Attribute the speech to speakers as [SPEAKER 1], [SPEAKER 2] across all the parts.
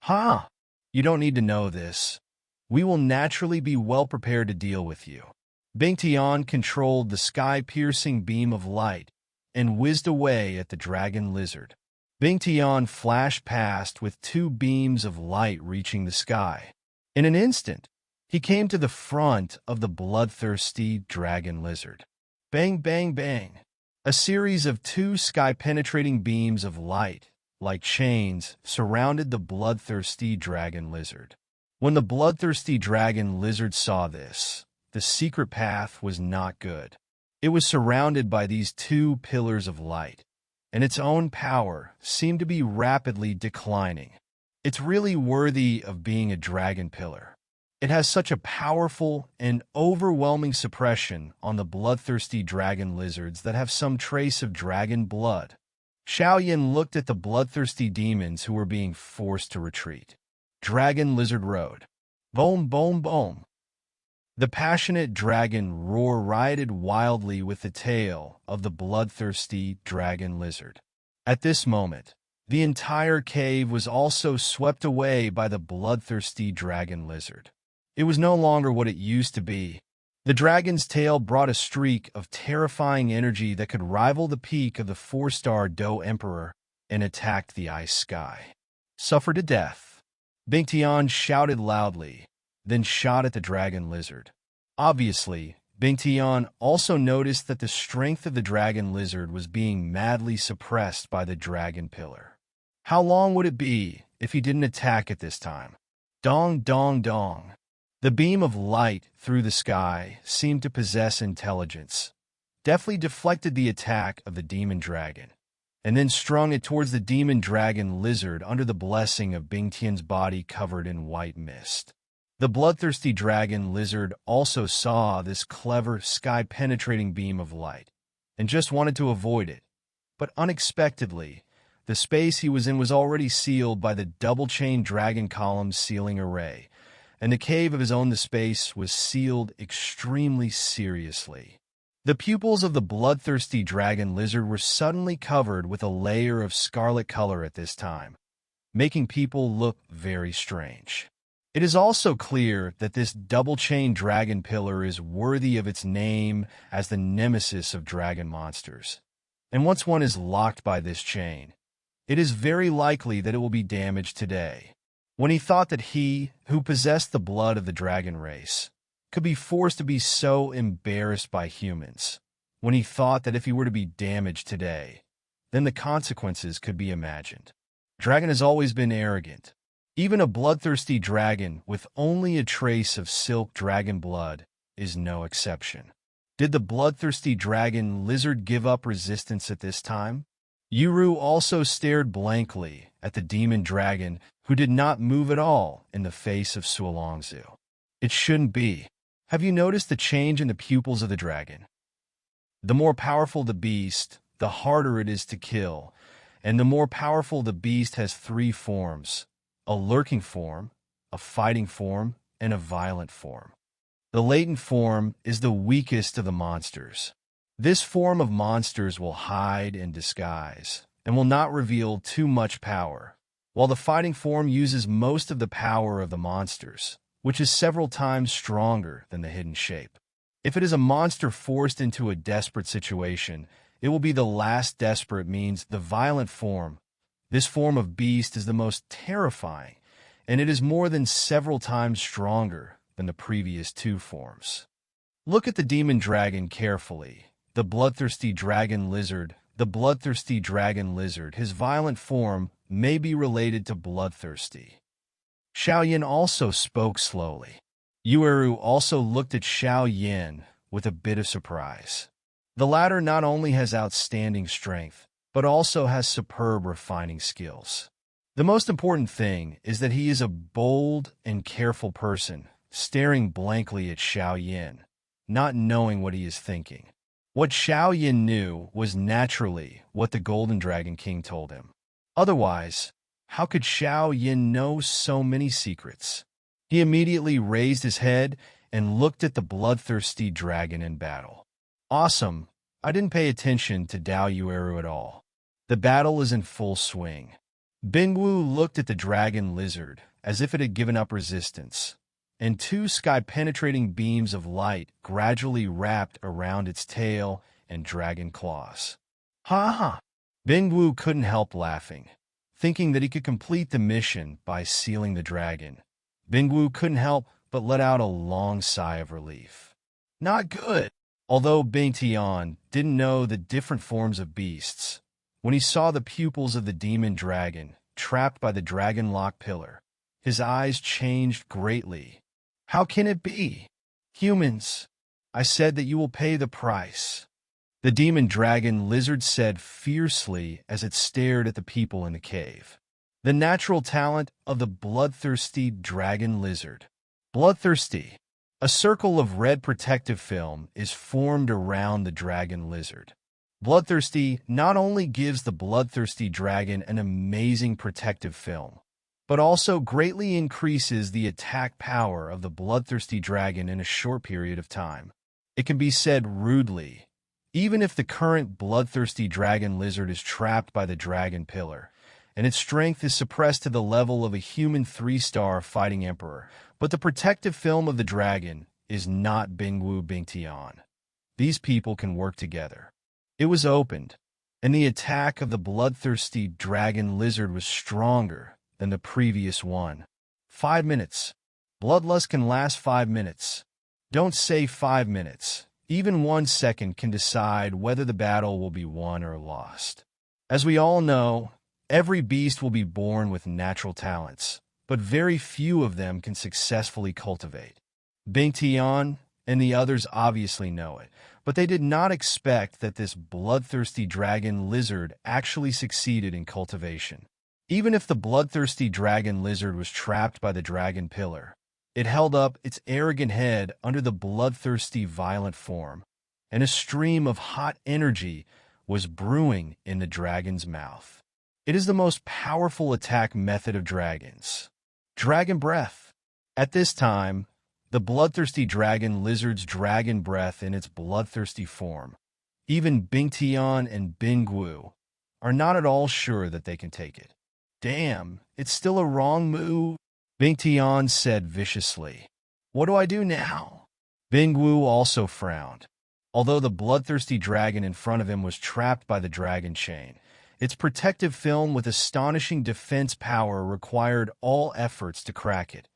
[SPEAKER 1] Huh? You don't need to know this. We will naturally be well prepared to deal with you. Bing Tian controlled the sky-piercing beam of light and whizzed away at the dragon lizard. Bing Tian flashed past with two beams of light reaching the sky. In an instant, he came to the front of the bloodthirsty dragon lizard. Bang, bang, bang. A series of two sky-penetrating beams of light, like chains, surrounded the bloodthirsty dragon lizard. When the bloodthirsty dragon lizard saw this, the secret path was not good. It was surrounded by these two pillars of light, and its own power seemed to be rapidly declining. It's really worthy of being a dragon pillar. It has such a powerful and overwhelming suppression on the bloodthirsty dragon lizards that have some trace of dragon blood. Xiaoyan looked at the bloodthirsty demons who were being forced to retreat. Dragon Lizard Road. Boom, boom, boom. The passionate dragon roar rioted wildly with the tail of the bloodthirsty dragon lizard. At this moment, the entire cave was also swept away by the bloodthirsty dragon lizard. It was no longer what it used to be. The dragon's tail brought a streak of terrifying energy that could rival the peak of the 4-star Do Emperor and attacked the ice sky. Suffer to death. Bing Tian shouted loudly, then shot at the dragon lizard. Obviously, Bing Tian also noticed that the strength of the dragon lizard was being madly suppressed by the dragon pillar. How long would it be if he didn't attack at this time? Dong, dong, dong. The beam of light through the sky seemed to possess intelligence, deftly deflected the attack of the demon dragon, and then strung it towards the demon dragon lizard under the blessing of Bing Tian's body covered in white mist. The bloodthirsty dragon lizard also saw this clever, sky-penetrating beam of light, and just wanted to avoid it. But unexpectedly, the space he was in was already sealed by the double-chain dragon column sealing array, and the cave of his own the space was sealed extremely seriously. The pupils of the bloodthirsty dragon lizard were suddenly covered with a layer of scarlet color at this time, making people look very strange. It is also clear that this double-chain dragon pillar is worthy of its name as the nemesis of dragon monsters. And once one is locked by this chain, it is very likely that it will be damaged today. When he thought that he, who possessed the blood of the dragon race, could be forced to be so embarrassed by humans, when he thought that if he were to be damaged today, then the consequences could be imagined. Dragon has always been arrogant. Even a bloodthirsty dragon with only a trace of silk dragon blood is no exception. Did the bloodthirsty dragon lizard give up resistance at this time? Yuru also stared blankly at the demon dragon, who did not move at all in the face of Suolongzu. It shouldn't be. Have you noticed the change in the pupils of the dragon? The more powerful the beast, the harder it is to kill, and the more powerful the beast has 3 forms: a lurking form, a fighting form, and a violent form. The latent form is the weakest of the monsters. This form of monsters will hide and disguise, and will not reveal too much power, while the fighting form uses most of the power of the monsters, which is several times stronger than the hidden shape. If it is a monster forced into a desperate situation, it will be the last desperate means. The violent form. This form of beast is the most terrifying, and it is more than several times stronger than the previous 2 forms. Look at the demon dragon carefully. The bloodthirsty dragon lizard. The bloodthirsty dragon lizard. His violent form may be related to bloodthirsty. Xiaoyan also spoke slowly. Yueru also looked at Xiaoyan with a bit of surprise. The latter not only has outstanding strength, but also has superb refining skills. The most important thing is that he is a bold and careful person, staring blankly at Xiaoyan, not knowing what he is thinking. What Xiaoyan knew was naturally what the Golden Dragon King told him. Otherwise, how could Xiaoyan know so many secrets? He immediately raised his head and looked at the bloodthirsty dragon in battle. Awesome! I didn't pay attention to Dao Yueru at all. The battle is in full swing. Bingwu looked at the dragon lizard as if it had given up resistance, and two sky-penetrating beams of light gradually wrapped around its tail and dragon claws. Ha ha! Bingwu couldn't help laughing, thinking that he could complete the mission by sealing the dragon. Bingwu couldn't help but let out a long sigh of relief. Not good! Although Bing Tian didn't know the different forms of beasts, when he saw the pupils of the demon dragon trapped by the dragon lock pillar, his eyes changed greatly. How can it be? Humans, I said that you will pay the price. The demon dragon lizard said fiercely as it stared at the people in the cave. The natural talent of the bloodthirsty dragon lizard. Bloodthirsty. A circle of red protective film is formed around the dragon lizard. Bloodthirsty not only gives the bloodthirsty dragon an amazing protective film, but also greatly increases the attack power of the bloodthirsty dragon in a short period of time. It can be said rudely, even if the current bloodthirsty dragon lizard is trapped by the dragon pillar, and its strength is suppressed to the level of a human 3-star fighting emperor, but the protective film of the dragon is not Bingwu Bingtian. These people can work together. It was opened, and the attack of the bloodthirsty dragon lizard was stronger than the previous one. 5 minutes. Bloodlust can last 5 minutes. Don't say 5 minutes. Even 1 second can decide whether the battle will be won or lost. As we all know, every beast will be born with natural talents, but very few of them can successfully cultivate. Bing Tian and the others obviously know it, but they did not expect that this bloodthirsty dragon lizard actually succeeded in cultivation. Even if the bloodthirsty dragon lizard was trapped by the dragon pillar, it held up its arrogant head under the bloodthirsty violent form, and a stream of hot energy was brewing in the dragon's mouth. It is the most powerful attack method of dragons. Dragon Breath. At this time, the bloodthirsty dragon lizard's dragon breath in its bloodthirsty form. Even Bing Tian and Bingwu are not at all sure that they can take it. Damn, it's still a wrong move, Bing Tian said viciously. What do I do now? Bingwu also frowned. Although the bloodthirsty dragon in front of him was trapped by the dragon chain, its protective film with astonishing defense power required all efforts to crack it.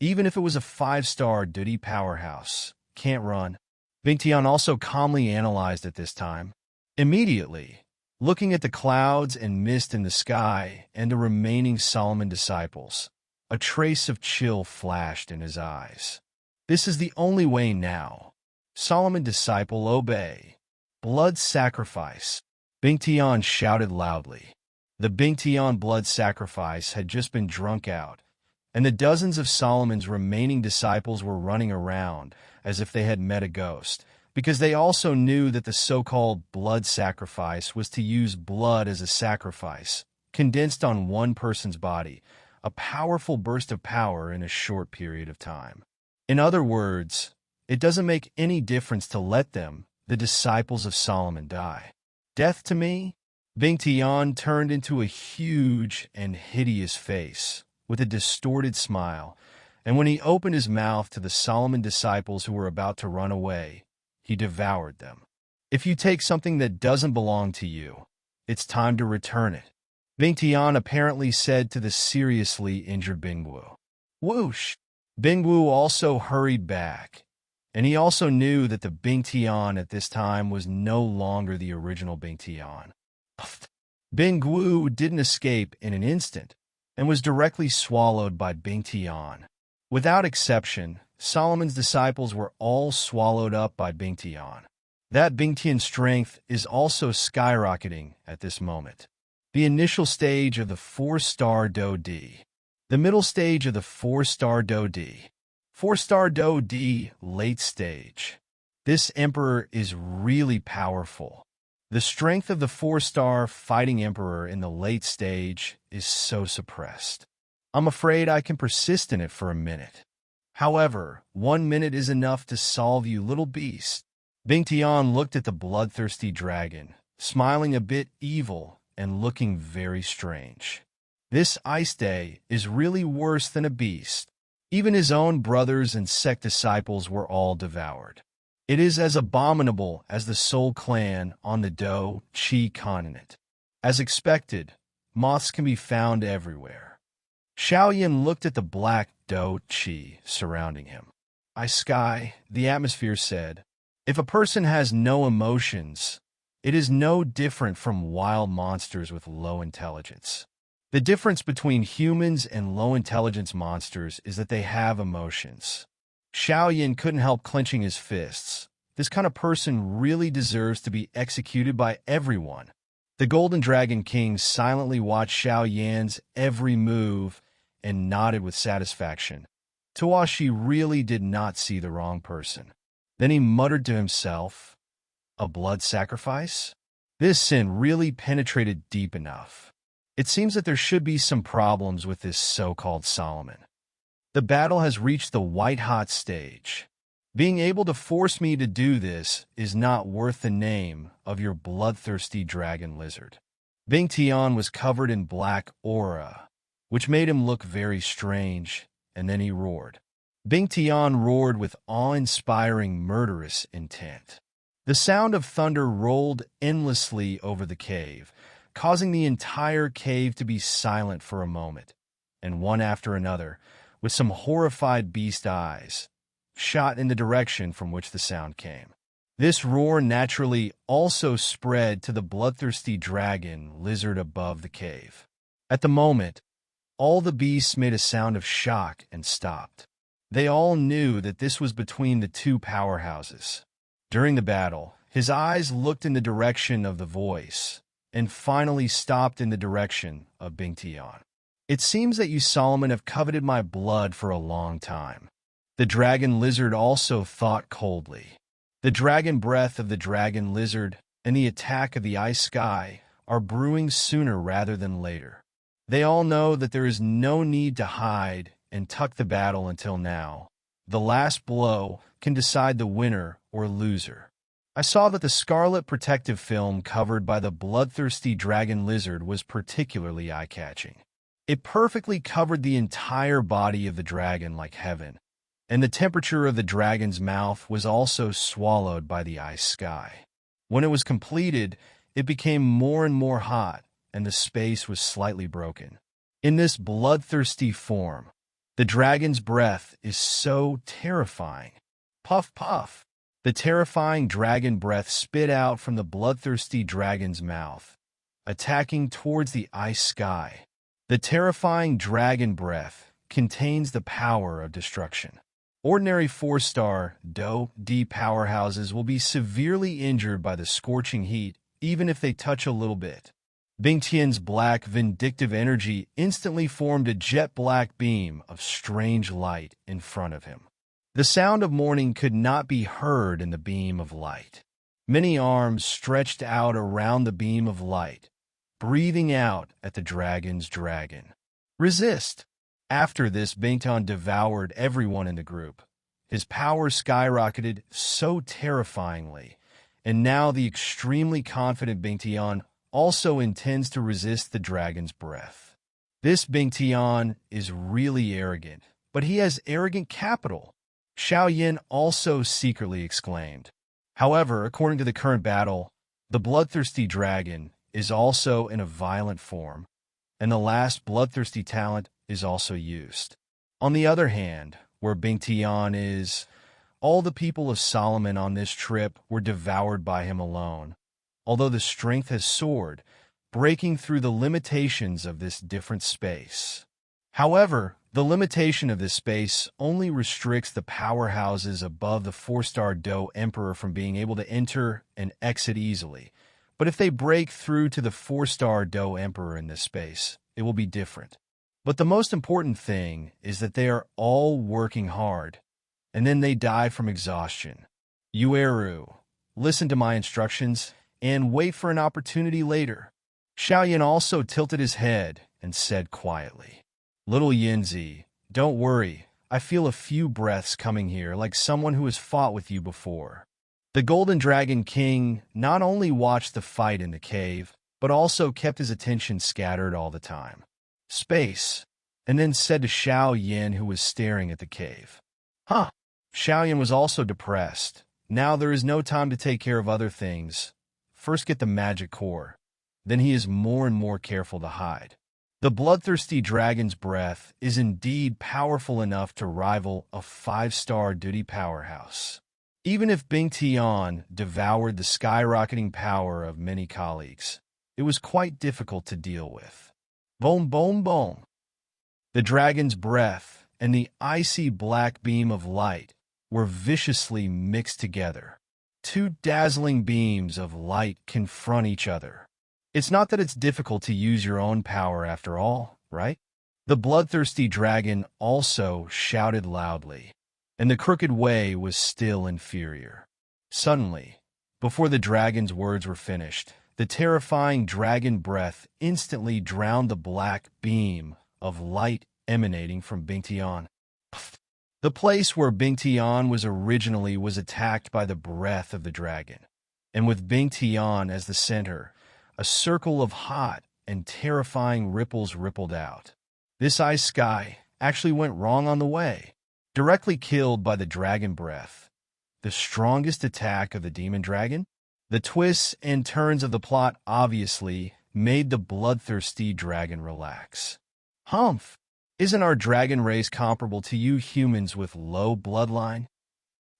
[SPEAKER 1] Even if it was a 5-star duty powerhouse, can't run. Bing Tian also calmly analyzed at this time. Immediately, looking at the clouds and mist in the sky and the remaining Solomon disciples, a trace of chill flashed in his eyes. This is the only way now. Solomon disciple obey. Blood sacrifice. Bing Tian shouted loudly. The Bing Tian blood sacrifice had just been drunk out, and the dozens of Solomon's remaining disciples were running around as if they had met a ghost, because they also knew that the so-called blood sacrifice was to use blood as a sacrifice, condensed on one person's body, a powerful burst of power in a short period of time. In other words, it doesn't make any difference to let them, the disciples of Solomon, die. Death to me? Bing Tian turned into a huge and hideous face, with a distorted smile, and when he opened his mouth to the Solomon disciples who were about to run away, he devoured them. If you take something that doesn't belong to you, it's time to return it, Bing Tian apparently said to the seriously injured Bingwu. Whoosh! Bingwu also hurried back, and he also knew that the Bing Tian at this time was no longer the original Bing Tian. Bingwu didn't escape in an instant, and was directly swallowed by Bing Tian. Without exception, Solomon's disciples were all swallowed up by Bing Tian. That Bing Tian's strength is also skyrocketing at this moment. The initial stage of the 4-star Do D. The middle stage of the 4-star Do D. 4-star Do D late stage. This emperor is really powerful. The strength of the 4-star fighting emperor in the late stage is so suppressed. I'm afraid I can persist in it for a minute. However, 1 minute is enough to solve you, little beast. Bing Tian looked at the bloodthirsty dragon, smiling a bit evil and looking very strange. This ice day is really worse than a beast. Even his own brothers and sect disciples were all devoured. It is as abominable as the Soul clan on the Do-Chi continent. As expected, moths can be found everywhere. Xiaoyan looked at the black Do-Chi surrounding him. Ice sky, the atmosphere said. If a person has no emotions, it is no different from wild monsters with low intelligence. The difference between humans and low-intelligence monsters is that they have emotions. Xiaoyan couldn't help clenching his fists. This kind of person really deserves to be executed by everyone. The Golden Dragon King silently watched Xiaoyan's every move and nodded with satisfaction. Tawashi really did not see the wrong person. Then he muttered to himself, "A blood sacrifice? This sin really penetrated deep enough. It seems that there should be some problems with this so-called Solomon. The battle has reached the white-hot stage. Being able to force me to do this is not worth the name of your bloodthirsty dragon lizard." Bing Tian was covered in black aura, which made him look very strange, and then he roared. Bing Tian roared with awe-inspiring murderous intent. The sound of thunder rolled endlessly over the cave, causing the entire cave to be silent for a moment, and one after another, with some horrified beast eyes, shot in the direction from which the sound came. This roar naturally also spread to the bloodthirsty dragon lizard above the cave. At the moment, all the beasts made a sound of shock and stopped. They all knew that this was between the two powerhouses. During the battle, his eyes looked in the direction of the voice, and finally stopped in the direction of Bing Tian. "It seems that you, Solomon, have coveted my blood for a long time." The dragon lizard also thought coldly. The dragon breath of the dragon lizard and the attack of the ice sky are brewing sooner rather than later. They all know that there is no need to hide and tuck the battle until now. The last blow can decide the winner or loser. I saw that the scarlet protective film covered by the bloodthirsty dragon lizard was particularly eye-catching. It perfectly covered the entire body of the dragon like heaven, and the temperature of the dragon's mouth was also swallowed by the ice sky. When it was completed, it became more and more hot, and the space was slightly broken. In this bloodthirsty form, the dragon's breath is so terrifying. Puff, puff. The terrifying dragon breath spit out from the bloodthirsty dragon's mouth, attacking towards the ice sky. The terrifying dragon breath contains the power of destruction. Ordinary 4-star Do-D powerhouses will be severely injured by the scorching heat, even if they touch a little bit. Bing Tian's black, vindictive energy instantly formed a jet-black beam of strange light in front of him. The sound of mourning could not be heard in the beam of light. Many arms stretched out around the beam of light, breathing out at the dragon's dragon. Resist! After this, Bing Tian devoured everyone in the group. His power skyrocketed so terrifyingly, and now the extremely confident Bing Tian also intends to resist the dragon's breath. This Bing Tian is really arrogant, but he has arrogant capital, Xiaoyan also secretly exclaimed. However, according to the current battle, the bloodthirsty dragon is also in a violent form, and the last bloodthirsty talent is also used. On the other hand, where Bing Tian is, all the people of Solomon on this trip were devoured by him alone, although the strength has soared, breaking through the limitations of this different space. However, the limitation of this space only restricts the powerhouses above the 4-star Do Emperor from being able to enter and exit easily. But if they break through to the 4-star Do Emperor in this space, it will be different. But the most important thing is that they are all working hard, and then they die from exhaustion. Yueru, listen to my instructions and wait for an opportunity later. Xiaoyan also tilted his head and said quietly, "Little Yinzi, don't worry. I feel a few breaths coming here like someone who has fought with you before." The Golden Dragon King not only watched the fight in the cave, but also kept his attention scattered all the time. Space, and then said to Xiao Yin, who was staring at the cave. Huh. Xiao Yin was also depressed. Now there is no time to take care of other things. First get the magic core. Then he is more and more careful to hide. The bloodthirsty dragon's breath is indeed powerful enough to rival a 5-star duty powerhouse. Even if Bing Tian devoured the skyrocketing power of many colleagues, it was quite difficult to deal with. Boom, boom, boom. The dragon's breath and the icy black beam of light were viciously mixed together. Two dazzling beams of light confront each other. It's not that it's difficult to use your own power after all, right? The bloodthirsty dragon also shouted loudly, and the crooked way was still inferior. Suddenly, before the dragon's words were finished, the terrifying dragon breath instantly drowned the black beam of light emanating from Bing Tian. The place where Bing Tian was originally was attacked by the breath of the dragon, and with Bing Tian as the center, a circle of hot and terrifying ripples rippled out. This ice sky actually went wrong on the way, directly killed by the dragon breath, the strongest attack of the demon dragon. The twists and turns of the plot obviously made the bloodthirsty dragon relax. Humph! Isn't our dragon race comparable to you humans with low bloodline?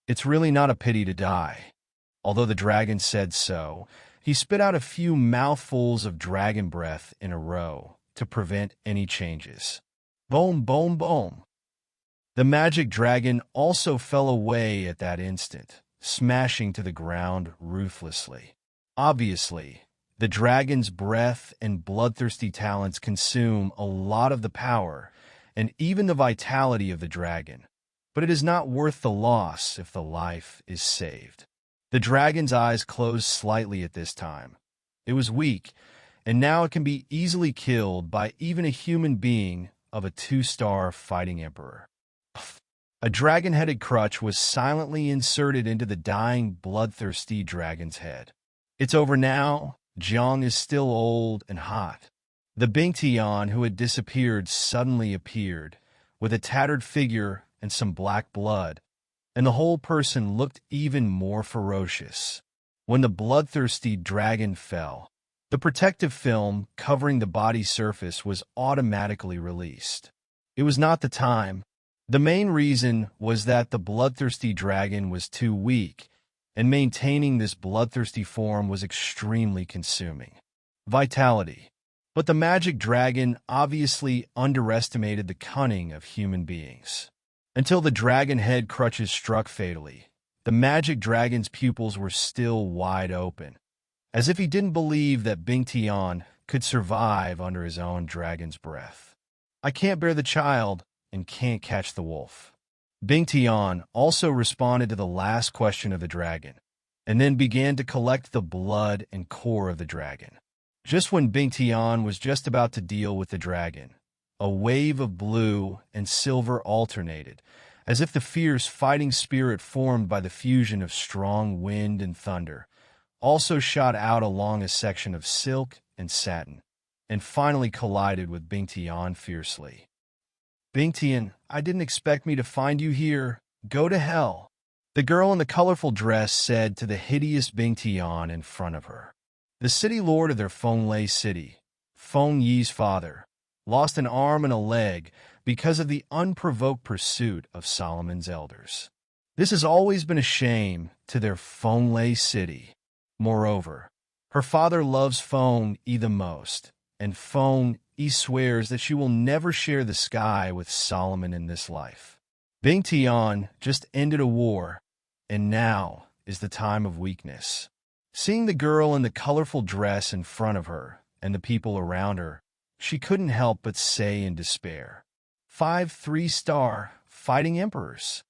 [SPEAKER 1] It's really not a pity to die. Although the dragon said so, he spit out a few mouthfuls of dragon breath in a row to prevent any changes. Boom, boom, boom. The magic dragon also fell away at that instant, smashing to the ground ruthlessly. Obviously, the dragon's breath and bloodthirsty talents consume a lot of the power and even the vitality of the dragon, but it is not worth the loss if the life is saved. The dragon's eyes closed slightly at this time. It was weak, and now it can be easily killed by even a human being of a 2-star fighting emperor. A dragon-headed crutch was silently inserted into the dying, bloodthirsty dragon's head. It's over now. Jiang is still old and hot. The Bing Tian, who had disappeared, suddenly appeared, with a tattered figure and some black blood, and the whole person looked even more ferocious. When the bloodthirsty dragon fell, the protective film covering the body surface was automatically released. It was not the time. The main reason was that the bloodthirsty dragon was too weak, and maintaining this bloodthirsty form was extremely consuming. Vitality. But the magic dragon obviously underestimated the cunning of human beings. Until the dragon head crutches struck fatally, the magic dragon's pupils were still wide open, as if he didn't believe that Bing Tian could survive under his own dragon's breath. I can't bear the child and can't catch the wolf. Bing Tian also responded to the last question of the dragon, and then began to collect the blood and core of the dragon. Just when Bing Tian was just about to deal with the dragon, a wave of blue and silver alternated, as if the fierce fighting spirit formed by the fusion of strong wind and thunder also shot out along a section of silk and satin, and finally collided with Bing Tian fiercely. Bing Tian, I didn't expect me to find you here. Go to hell. The girl in the colorful dress said to the hideous Bing Tian in front of her. The city lord of their Fenglei city, Feng Yi's father, lost an arm and a leg because of the unprovoked pursuit of Solomon's elders. This has always been a shame to their Fenglei city. Moreover, her father loves Feng Yi the most, and Feng Yi swears that she will never share the sky with Solomon in this life. Bing Tian just ended a war, and now is the time of weakness. Seeing the girl in the colorful dress in front of her and the people around her, she couldn't help but say in despair, 5 3-star fighting emperors.